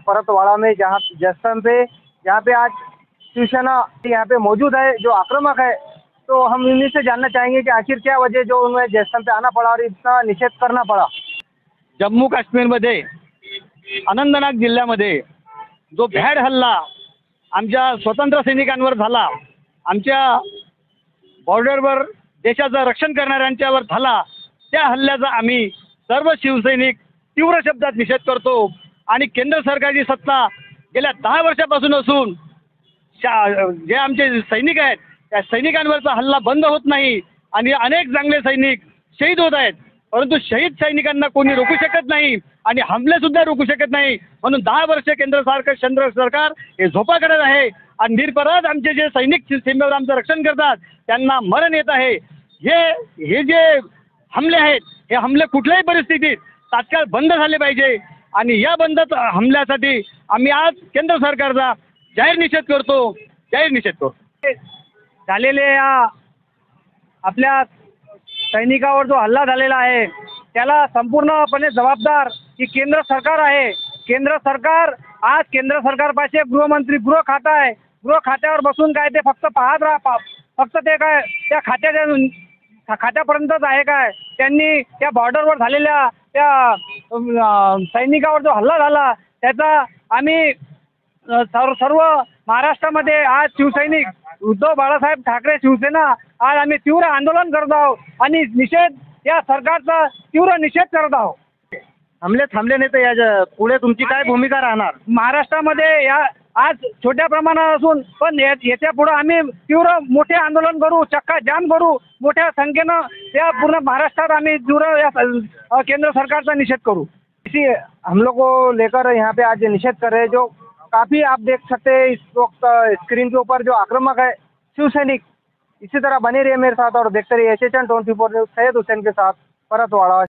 परतवाड़ा में जहाँ पे आज शिवसेना यहाँ पे मौजूद है जो आक्रामक है, तो हम इन्हीं से जानना चाहेंगे कि आखिर क्या वजह जो उन्हें जयस्तंभ पे आना पड़ा और इतना निषेध करना पड़ा। जम्मू काश्मीरमध्ये अनंतनाग जिल्ह्यामध्ये जो भ्याड हल्ला आमच्या स्वतंत्र सैनिकांवर झाला, आमच्या बॉर्डरवर देशाचं रक्षण करणाऱ्यांच्यावर झाला, त्या हल्ल्याचा आम्ही सर्व शिवसैनिक तीव्र शब्दात निषेध करतो। आणि केंद्र सरकारची सत्ता गेल्या 10 वर्षापासून असून जे आमचे सैनिक आहेत त्या सैनिकांवरचा हल्ला बंद होत नाही आणि अनेक चांगले सैनिक शहीद होत आहेत, परंतु शहीद सैनिकांना कोणी रोखू शकत नाही आणि हमले सुद्धा रोखू शकत नाही। म्हणून 10 वर्ष केंद्र सरकार हे झोपा करत आहे आणि निरपराध आमचे जे सैनिक सीमेवर आमचं रक्षण करतात त्यांना मरण येत आहे। हे जे हमले आहेत हे हमले कुठल्याही परिस्थितीत तात्काळ बंद झाले पाहिजे आणि या बंद हमल्यासाठी आम्ही आज केंद्र सरकारचा जाहीर निषेध करतो। झालेले आपल्या सैनिकावर जो हल्ला झालेला आहे त्याला संपूर्णपणे जबाबदार ही केंद्र सरकार आहे। केंद्र सरकारपाशी गृहमंत्री गृह खाता आहे, गृह खात्यावर बसून काय ते फक्त पाहत फक्त ते काय त्या खात्यापर्यंतच आहे काय। त्यांनी त्या बॉर्डरवर झालेल्या त्या सैनिकावर जो हल्ला झाला त्याचा आम्ही सर्व महाराष्ट्रामध्ये आज शिवसैनिक उद्धव बाळासाहेब ठाकरे शिवसेना आज आम्ही तीव्र आंदोलन करत आहोत आणि या सरकारचा तीव्र निषेध करत आहोत। हमले थांबले नाही तर या पुढे तुमची काय भूमिका राहणार? महाराष्ट्रामध्ये आज छोट्या प्रमाणात असून पण याच्या पुढे आम्ही तीव्र मोठे आंदोलन करू, चक्का जाम करू, मोठ्या संख्येनं या पूर्ण महाराष्ट्रात आम्ही तीव्र या केंद्र सरकारचा निषेध करू। इसी हम लोग को लेकर यहाँ पे आज निषेध कर रहे हैं। जो काफ़ी आप देख सकते हैं इस वक्त स्क्रीन के ऊपर जो आक्रामक है शिवसैनिक। इसी तरह बने रहिए मेरे साथ और देखते रहिए SHN 24 न्यूज़। सैयद हुसैन के साथ परतवाड़ा।